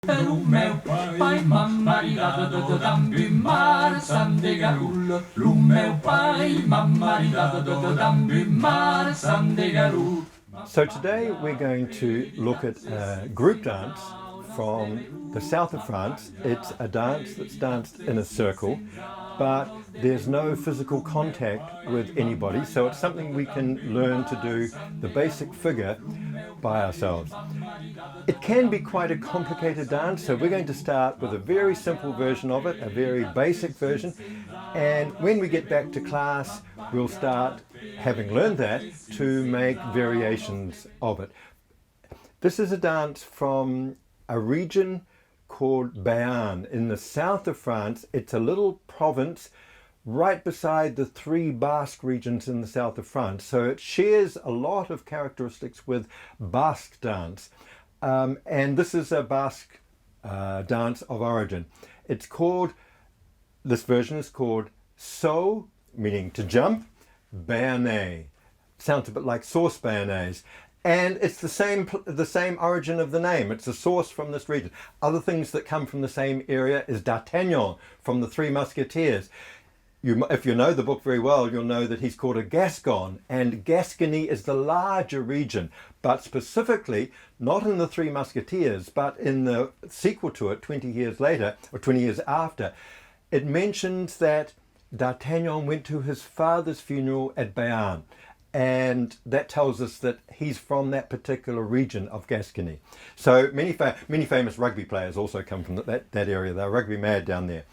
So today we're going to look at a group dance from the south of France. It's a dance that's danced in a circle, but there's no physical contact with anybody, so it's something we can learn to do the basic figure by ourselves. It can be quite a complicated dance, so we're going to start with a very simple version of it, a very basic version, and when we get back to class we'll start, having learned that, to make variations of it. This is a dance from a region called Béarn in the south of France. It's a little province right beside the three Basque regions in the south of France. So it shares a lot of characteristics with Basque dance. And this is a Basque dance of origin. This version is called Saut, meaning to jump, béarnais. Sounds a bit like sauce béarnaise. And it's the same origin of the name. It's a source from this region. Other things that come from the same area is D'Artagnan from the Three Musketeers. If you know the book very well, you'll know that he's called a Gascon, and Gascony is the larger region, but specifically not in the Three Musketeers, but in the sequel to it 20 years later, or 20 years after. It mentions that D'Artagnan went to his father's funeral at Béarn, and that tells us that he's from that particular region of Gascony. So many famous rugby players also come from that area. They're rugby mad down there.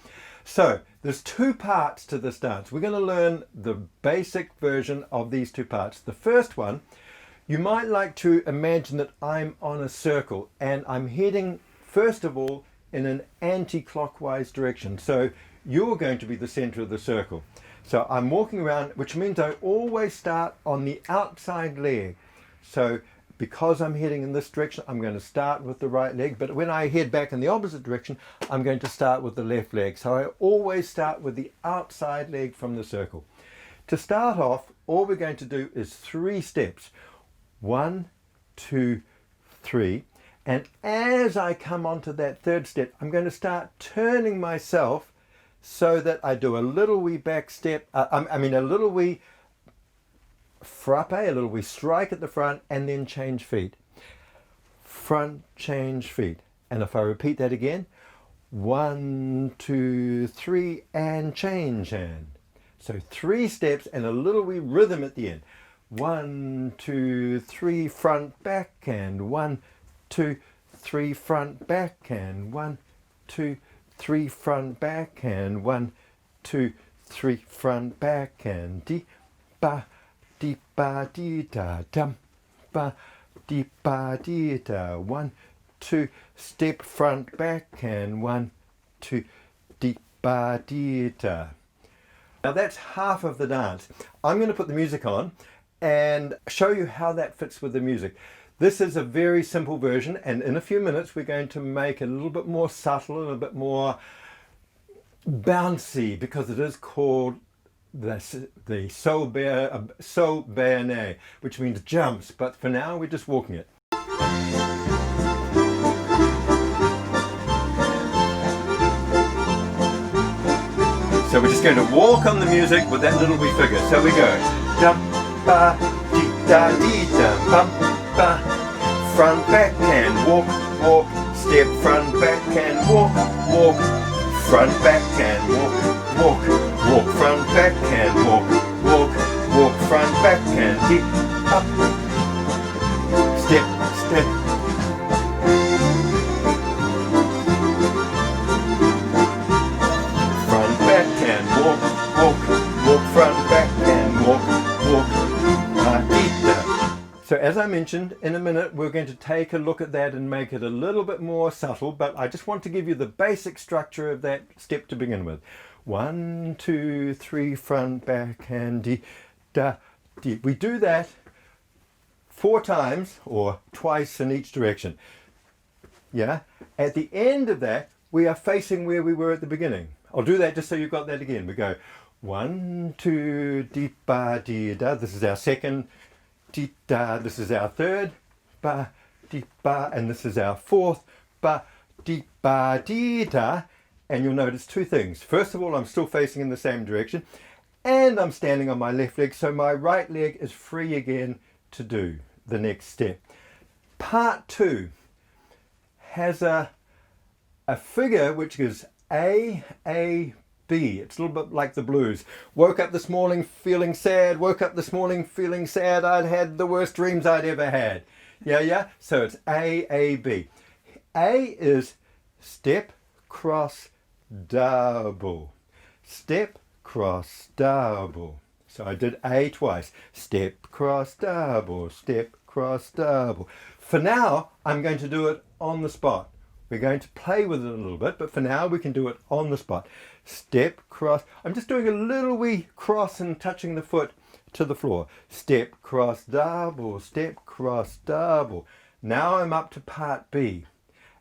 So there's two parts to this dance. We're going to learn the basic version of these two parts. The first one, you might like to imagine that I'm on a circle and I'm heading first of all in an anti-clockwise direction. So you're going to be the center of the circle. So I'm walking around, which means I always start on the outside leg. So because I'm heading in this direction, I'm going to start with the right leg, but when I head back in the opposite direction, I'm going to start with the left leg. So I always start with the outside leg from the circle. To start off, all we're going to do is 3 steps. 1, 2, 3. And as I come onto that third step, I'm going to start turning myself so that I do a little wee back step, a little wee frappe, a little wee strike at the front, and then change feet. Front, change feet. And if I repeat that again, 1, 2, 3, and change hand. So 3 steps and a little wee rhythm at the end. 1, 2, 3, front, back, and 1, 2, 3, front, back, and 1, 2, 3, front, back, and 1, 2, 3, front, back, and dee ba dee ba dee da dum ba dee ba dee da. 1, 2, step front, back, and 1, 2, dee ba dee da. Now that's half of the dance. I'm going to put the music on and show you how that fits with the music. This is a very simple version, and in a few minutes we're going to make it a little bit more subtle and a bit more bouncy, because it is called the Saut béarnais, which means jumps, but for now we're just walking it. So we're just going to walk on the music with that little wee figure. So we go jump ba dee da dee da bum ba, front back and walk walk, step front back and walk walk, front back and walk walk, walk front back and walk walk, walk front back and dip up, step step. Front back and walk walk, walk front back and walk walk. So as I mentioned, in a minute we're going to take a look at that and make it a little bit more subtle, but I just want to give you the basic structure of that step to begin with. 1, 2, 3, front, back, and dee, da, dee. We do that 4 times, or twice in each direction. Yeah? At the end of that, we are facing where we were at the beginning. I'll do that just so you've got that again. We go 1, 2, dee, ba, dee, da. This is our second. Dee, da. This is our third. Ba, dee, ba. And this is our fourth. Ba, dee ba dee da, and you'll notice two things. First of all, I'm still facing in the same direction, and I'm standing on my left leg, so my right leg is free again to do the next step. Part 2 has a figure which is A, B. It's a little bit like the blues. Woke up this morning feeling sad, woke up this morning feeling sad, I'd had the worst dreams I'd ever had. Yeah? So it's A, B. A is step, cross, double. Step, cross, double. So I did A twice. Step, cross, double. Step, cross, double. For now, I'm going to do it on the spot. We're going to play with it a little bit, but for now we can do it on the spot. Step, cross. I'm just doing a little wee cross and touching the foot to the floor. Step, cross, double. Step, cross, double. Now I'm up to part B.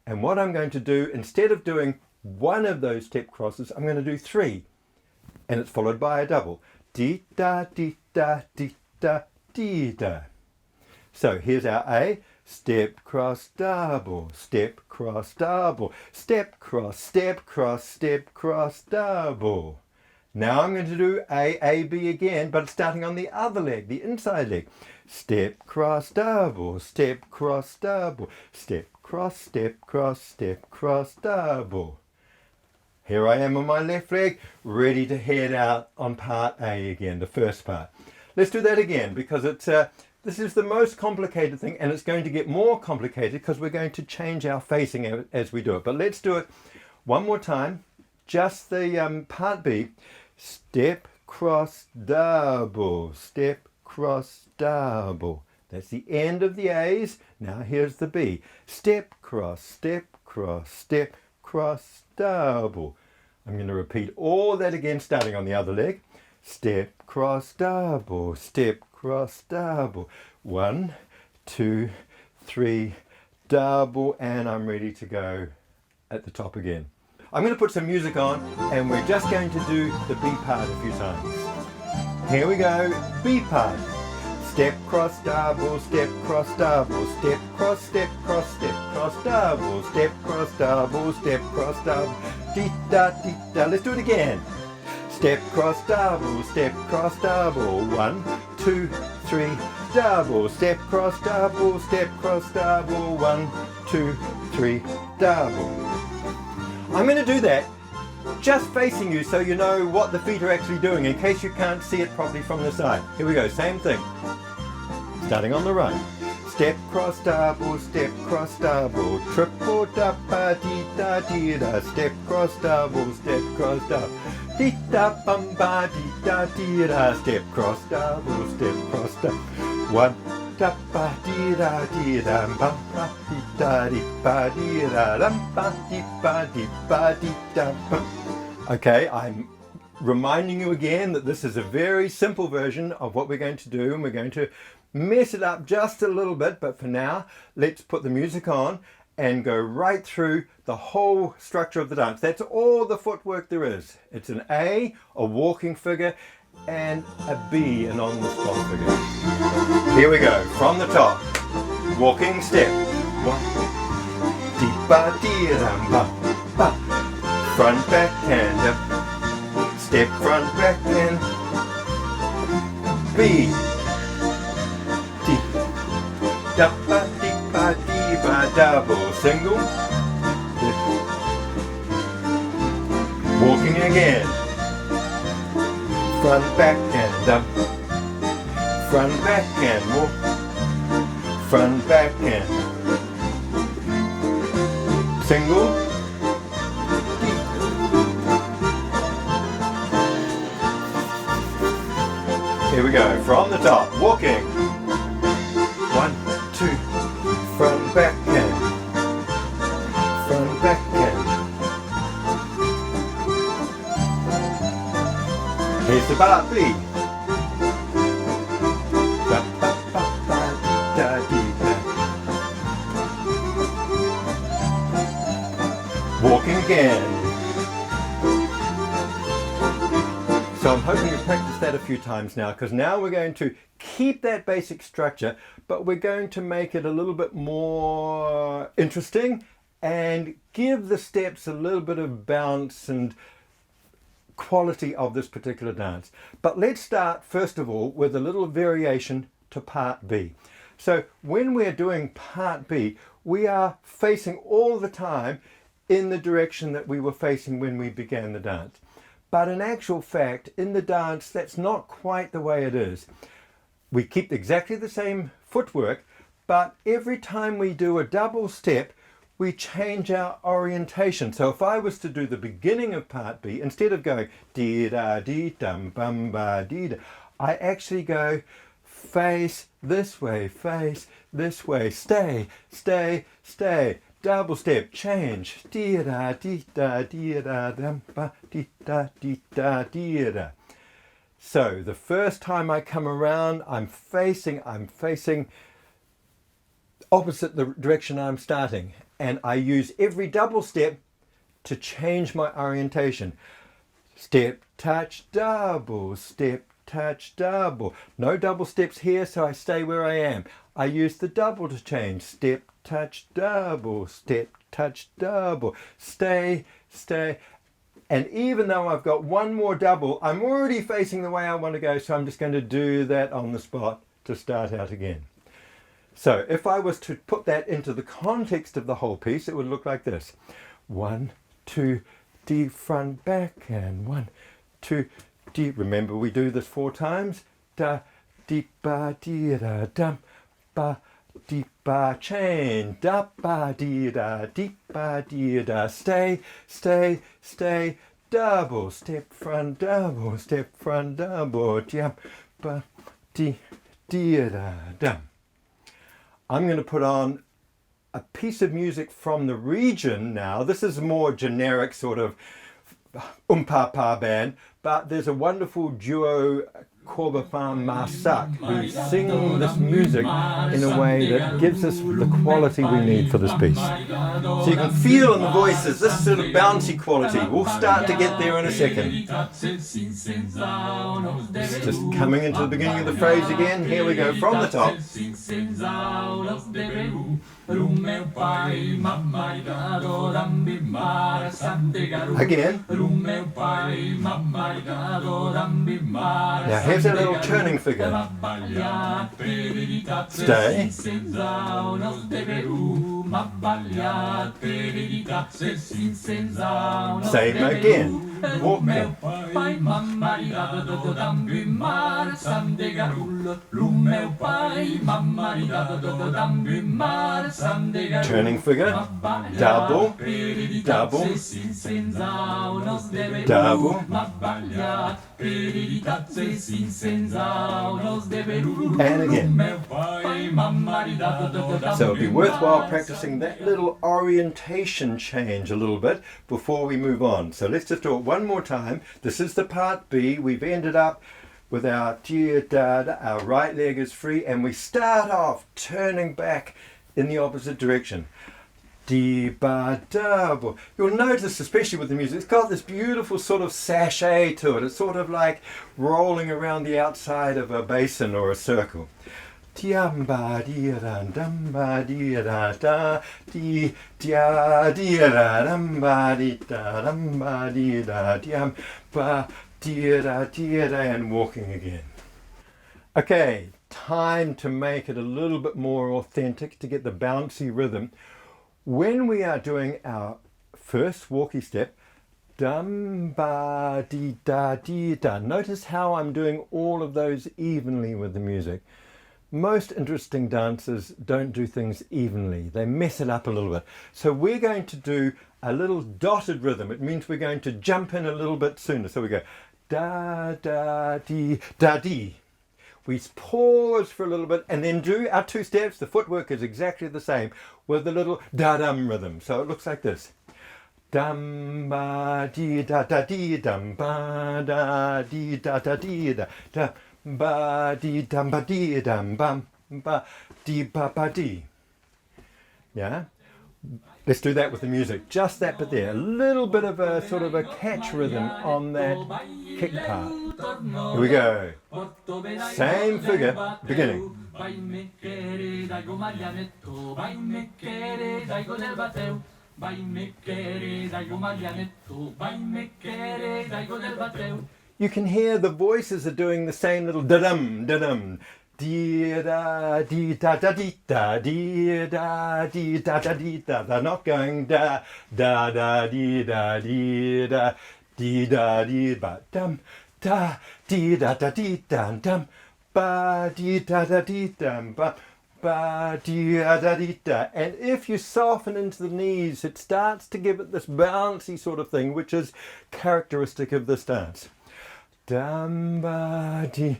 And what I'm going to do, instead of doing one of those step crosses, I'm going to do 3. And it's followed by a double. Dee da, dee da, dee da, dee da. So here's our A. Step, cross, double. Step, cross, double. Step, cross, step, cross, step, cross, double. Now I'm going to do A, B again, but starting on the other leg, the inside leg. Step, cross, double. Step, cross, double. Step, cross, step, cross, step, cross, double. Here I am on my left leg, ready to head out on part A again, the first part. Let's do that again, because this is the most complicated thing, and it's going to get more complicated because we're going to change our facing as we do it. But let's do it one more time, just the part B. Step, cross, double. Step, cross, double. That's the end of the A's. Now here's the B. Step, cross, step, cross, step, cross, double. I'm going to repeat all that again, starting on the other leg. Step, cross, double. Step, cross, double. 1, 2, 3, double, and I'm ready to go at the top again. I'm going to put some music on, and we're just going to do the B part a few times. Here we go, B part. Step, cross, double, step, cross, double, step, cross, step, cross, step, cross, double, step, cross, double, step, cross, double, dee da, dee da. Let's do it again. Step, cross, double, step, cross, double. 1, 2, 3, double. Step, cross, double, step, cross, double. 1, 2, 3, double. I'm going to do that just facing you so you know what the feet are actually doing in case you can't see it properly from the side. Here we go, same thing. Starting on the right. Step, cross, double, step, cross, double. Triple, da, dee da, dee da. Step, cross, double, step, cross, double. Dee da, bum, ba, dee da, dee da. Step, cross, double, step, cross, double. 1, da, ba, dee da, dee da. Bum, ba, dee da, dee ba, dee da. Dum, ba, dee ba, dee ba, dee da, bum. Okay, I'm reminding you again that this is a very simple version of what we're going to do, and we're going to mess it up just a little bit, but for now, let's put the music on and go right through the whole structure of the dance. That's all the footwork there is. It's an A, a walking figure, and a B, an on-the-spot figure. Here we go, from the top. Walking step. 1, dee ba dee dum ba ba. Front, back, hand up. Step, front, back, and B. D. Da ba dee ba double. Single. Walking again. Front, back, and up. Front, back, and walk. Front, back, and single. Here we go, from the top, walking. 1, 2, front, back, and front, back, and. Here's the part B. Da, ba, ba, ba, dee, da, dee, da. Walking again. So I'm hoping you've practiced that a few times now, because now we're going to keep that basic structure, but we're going to make it a little bit more interesting and give the steps a little bit of bounce and quality of this particular dance. But let's start first of all with a little variation to part B. So when we're doing part B, we are facing all the time in the direction that we were facing when we began the dance. But in actual fact, in the dance, that's not quite the way it is. We keep exactly the same footwork, but every time we do a double step, we change our orientation. So if I was to do the beginning of part B, instead of going dee da dee dum bum ba dee da, I actually go face this way, stay, stay, stay, double step, change, dee da dee da dum ba dee da dee da. So the first time I come around, I'm facing opposite the direction I'm starting, and I use every double step to change my orientation. Step, touch, double, step, touch, double. No double steps here, so I stay where I am. I use the double to change. Step, touch, double, step, touch, double. Stay, stay. And even though I've got one more double, I'm already facing the way I want to go, so I'm just going to do that on the spot to start out again. So if I was to put that into the context of the whole piece, it would look like this. 1, 2, D, front, back, and 1, 2, D. Remember, we do this 4 times. Da, di, ba, di, da, dum, ba, di, ba, chain. Da, ba, di, da, di, ba, di, da. Stay, stay, stay. Double, step, front, double, jump, ba, di, da, dum. I'm going to put on a piece of music from the region now. This is a more generic sort of pa band, but there's a wonderful duo, Corbafan Marsac, who sing this music in a way that gives us the quality we need for this piece. So you can feel in the voices this sort of bouncy quality. We'll start to get there in a second. It's just coming into the beginning of the phrase again. Here we go from the top. Again. Now here's a little turning figure. Stay. Same again. Walk more. Turning figure. Double. Double. Double. And again. So it'd be worthwhile practicing that little orientation change a little bit before we move on. So let's just do it one more time. This is the part B. We've ended up with our our right leg is free, and we start off turning back in the opposite direction. Dee ba double. You'll notice, especially with the music, it's got this beautiful sort of sachet to it. It's sort of like rolling around the outside of a basin or a circle. Tiam ba dee da dum ba dee da da dee dia dee da dum ba dee da dum ba dee da tiam ba dee da, and walking again. Okay, time to make it a little bit more authentic, to get the bouncy rhythm. When we are doing our first walkie step, dum ba dee da, notice how I'm doing all of those evenly with the music. Most interesting dancers don't do things evenly. They mess it up a little bit. So we're going to do a little dotted rhythm. It means we're going to jump in a little bit sooner. So we go da da dee da dee. We pause for a little bit and then do our 2 steps. The footwork is exactly the same with the little da-dum rhythm. So it looks like this. Dum ba dee da dee dum ba da dee da dee da da ba dee dum ba dee dum bum ba dee ba ba dee. Yeah? Let's do that with the music. Just that bit there. A little bit of a sort of a catch rhythm on that kick part. Here we go. Same figure, beginning. You can hear the voices are doing the same little da-dum, da-dum. Dee da dee da da dee da dee da dee da da dee da. They're not going da da da dee da dee da dee da dee ba dum da dee da da dee dum dum ba dee da da dee dum ba ba dee da da dee da. And if you soften into the knees, it starts to give it this bouncy sort of thing, which is characteristic of this dance. Dum ba dee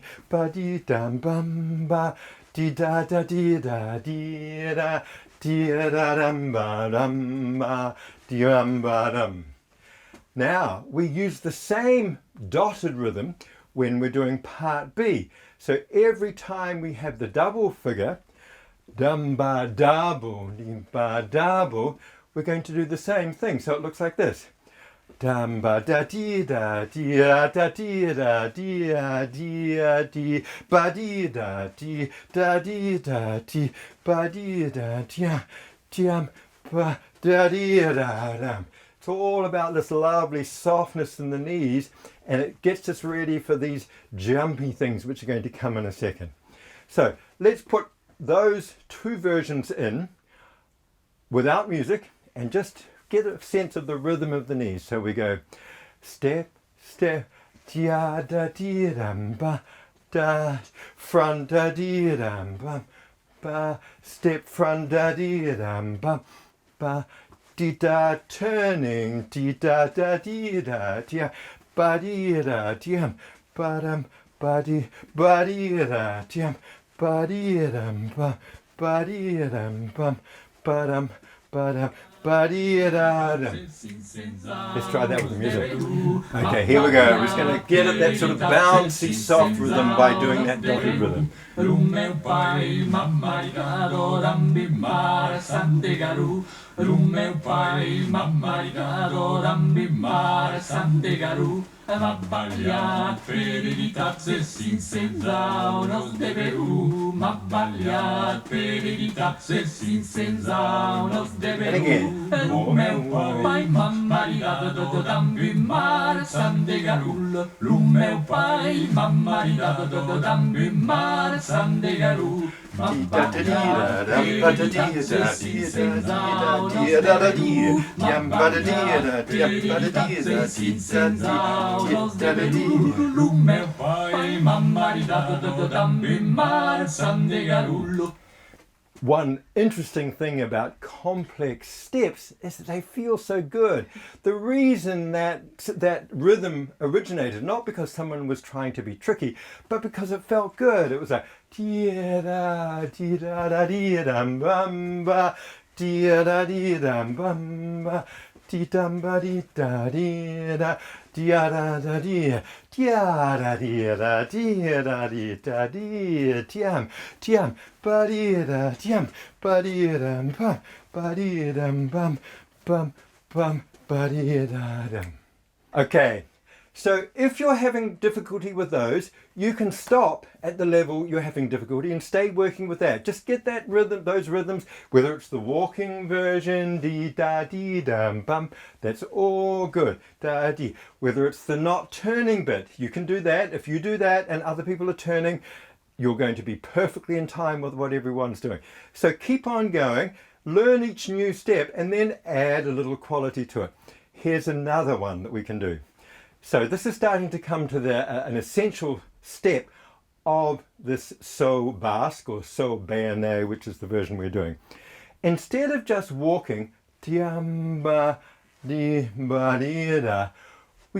dum bum ba dee da da dee da dee da dum ba dum ba dum. Now we use the same dotted rhythm when we're doing part B. So every time we have the double figure, dum ba double, dee ba double, we're going to do the same thing. So it looks like this. Dum ba da dee da dee da dee da dee dee dee ba dee da dee da dee da dee ba dee da dee ba da dee da dum. It's all about this lovely softness in the knees, and it gets us ready for these jumpy things which are going to come in a second. So let's put those two versions in without music and just get a sense of the rhythm of the knees. So we go step, step, da da dee dum ba da, front da dee dum ba ba, step front da dee dum ba ba, dee da turning, dee da da dee da dee ba dee da dee ba dum ba dee da dee ba dee dum ba ba dee dum ba dum ba dum. Let's try that with the music. Okay, here we go. We're just going to get at that sort of bouncy, soft rhythm by doing that dotted rhythm. M'abbagliat veritat senza unos deberu, m'abbagliat veritat senza unos deberu. Lo meu pai m'ha maridat amb un mar sant de Garul. Lo meu pai m'ha maridat amb un mar sant de Garul. M'abbagliat veritat senza unos deberu, m'abbagliat veritat senza One interesting thing about complex steps is that they feel so good. The reason that rhythm originated, not because someone was trying to be tricky, but because it felt good. It was like dee da da dee dum bum ba, dee da dee dum bum ba, dee dum ba dee da dee da. Dia da da dia, dia da dia da dia da dia da dia, tiam, tiam, ba dia da tiam, ba dia dum bum, ba dia dum bum, bum, bum, ba dia da dum. Okay, so if you're having difficulty with those, you can stop at the level you're having difficulty and stay working with that. Just get that rhythm, those rhythms, whether it's the walking version, dee da dee dum bum, that's all good, da dee. Whether it's the not turning bit, you can do that. If you do that and other people are turning, you're going to be perfectly in time with what everyone's doing. So keep on going, learn each new step and then add a little quality to it. Here's another one that we can do. So this is starting to come to an essential step of this Saut basque or Saut béarnais, which is the version we're doing. Instead of just walking, we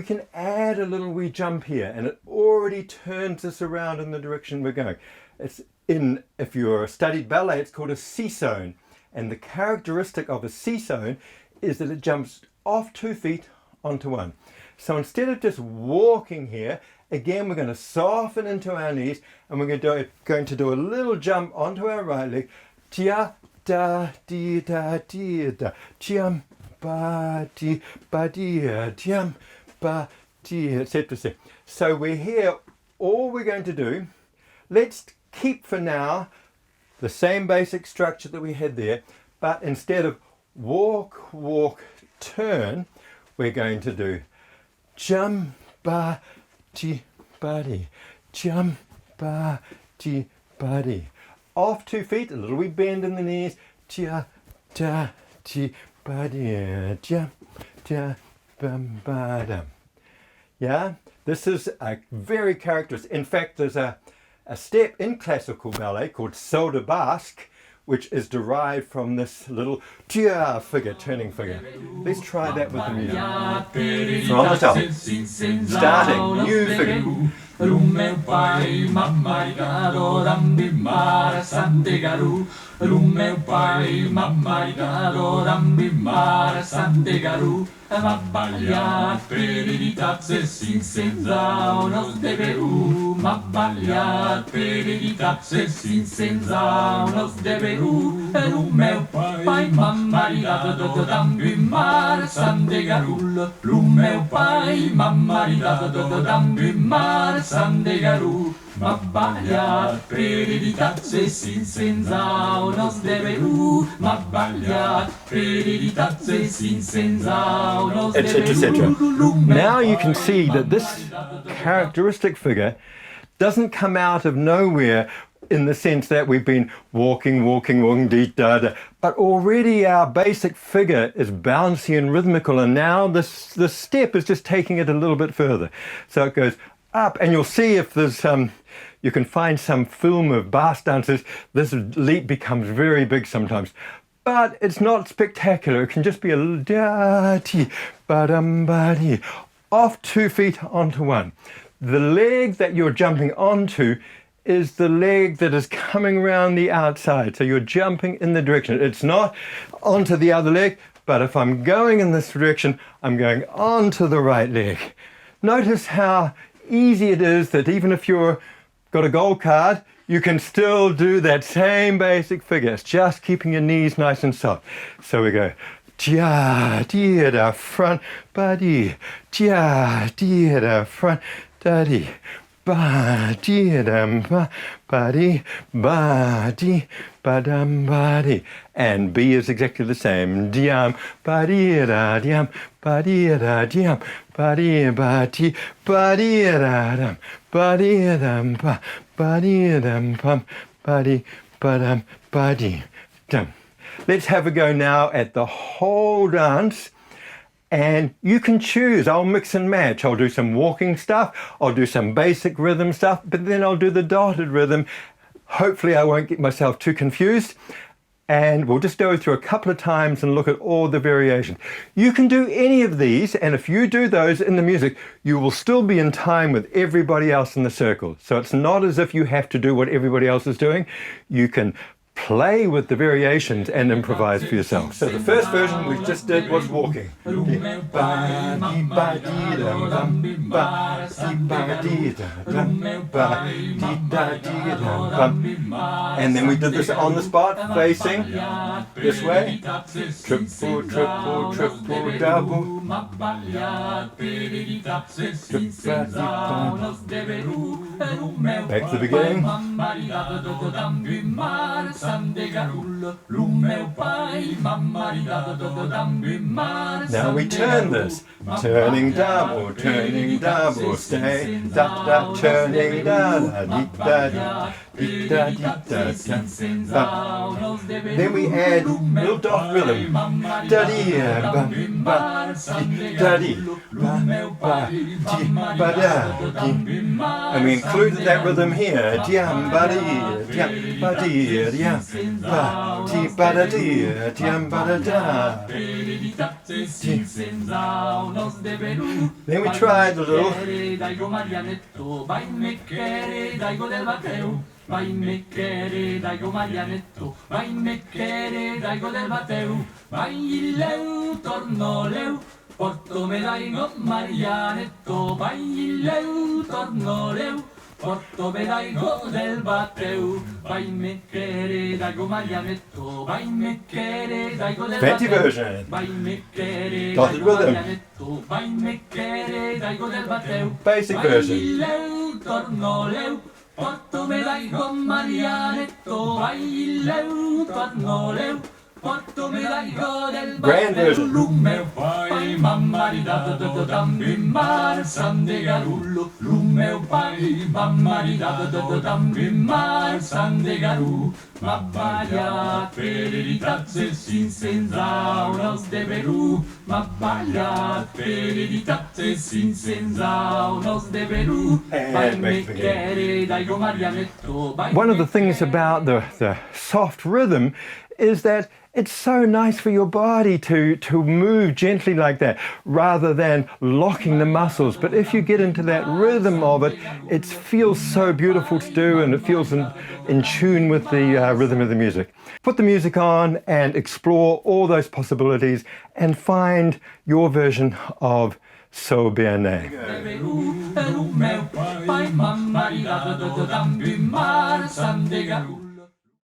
can add a little wee jump here, and it already turns us around in the direction we're going. If you're studied ballet, it's called a seesaw, and the characteristic of a seesaw is that it jumps off 2 feet onto one. So instead of just walking here, again we're going to soften into our knees and we're going to do a little jump onto our right leg. Tia da dee da dee da, tiam ba dee ba dee, tiam ba dee, etc. So we're here. All we're going to do, let's keep for now the same basic structure that we had there, but instead of walk, walk, turn, we're going to do jump, ba, ti, buddy, jump, ba, ti, buddy. Off 2 feet, a little wee bend in the knees, ja, ja, ti, buddy, jump, ja, bum, ba, dum. Yeah, this is a very characteristic. In fact, there's a step in classical ballet called Saut, which is derived from this little tia figure, turning figure. Let's try that with the music. From the top. Starting, new figure. M'abbagliat per editats senza unos DBU. M'abbagliat per editats senza unos DBU. Lu meu pai m'ha maridat amb un mar sant de Garul. Lu meu pai m'ha maridat amb un mar sant de Garul. M'abbagliat per editats senza unos DBU. M'abbagliat per editats senza Etc. Now you can see that this characteristic figure doesn't come out of nowhere in the sense that we've been walking, dee da da, but already our basic figure is bouncy and rhythmical, and now this step is just taking it a little bit further. So it goes up, and you'll see if there's you can find some film of bass dancers, this leap becomes very big sometimes. But it's not spectacular. It can just be a little da-ti, ba-dum-ba-dee, off 2 feet onto one. The leg that you're jumping onto is the leg that is coming around the outside. So you're jumping in the direction. It's not onto the other leg, but if I'm going in this direction, I'm going onto the right leg. Notice how easy it is that even if you've got a gold card, you can still do that same basic figure. It's just keeping your knees nice and soft. So we go, ja, dee, da, front, ba, dee, ja, dee, da, front, da, dee, ba, dee, dum, ba, dee, ba, dee, ba, dum, ba, dee. And B is exactly the same. Diam, ba, dee, da, diam, ba, dee, da, diam, ba, dee, ba, dee, ba, dee, da, dum, ba, dee, dum, ba, ba-dee, dum, bum, ba-dee, ba-dum, ba-dee, dum. Let's have a go now at the whole dance, and you can choose. I'll mix and match. I'll do some walking stuff, I'll do some basic rhythm stuff, but then I'll do the dotted rhythm. Hopefully I won't get myself too confused. And we'll just go through a couple of times and look at all the variations. You can do any of these, and if you do those in the music, you will still be in time with everybody else in the circle. So it's not as if you have to do what everybody else is doing. You can play with the variations and improvise for yourself. So the first version we just did was walking. And then we did this on the spot, facing this way. Triple, triple, triple, double. Back to the beginning. Now we turn this. Turning double, stay, da da, turning da da, dee da, dee da, dee da, da. Then we add little dot rhythm. Da dee, ba ba, da dee, ba ba, dee ba da, dee. And we included that rhythm here. Diam ba dee, diam ba dee, diam ba, dee ba da dee, diam ba da da. Then we tried a little. Vai mecchere, daigo Marianetto, vai mecchere, daigo del Bateu, vai il leu, torno leu, porto me daigo Marianetto, vai il leu, torno leu, porto me daigo del Bateu, vai mecchere, daigo Marianetto, vai mecchere, daigo del Bateu, vai mecchere, dotted rhythm, vai mecchere, daigo del Bateu, basic version. Vai il leu, torno leu, porto me dai con Marianetto, vai il leu, torno leu, porto-me d'aigua del Grand version. Lu meu pai m'ha maridat amb un marçam de garú. Lu meu pai m'ha maridat amb un marçam de garú. M'ha ballat per veritats els 500 aules de Perú. M'ha ballat per veritats els 500 aules de Perú. Vai-me quere d'aigua Marianetto. One of the things about the soft rhythm is that it's so nice for your body to move gently like that rather than locking the muscles. But if you get into that rhythm of it, it feels so beautiful to do, and it feels in tune with the rhythm of the music. Put the music on and explore all those possibilities and find your version of Saut béarnais. Meu pai m'ha maridat amb un marçam de garú.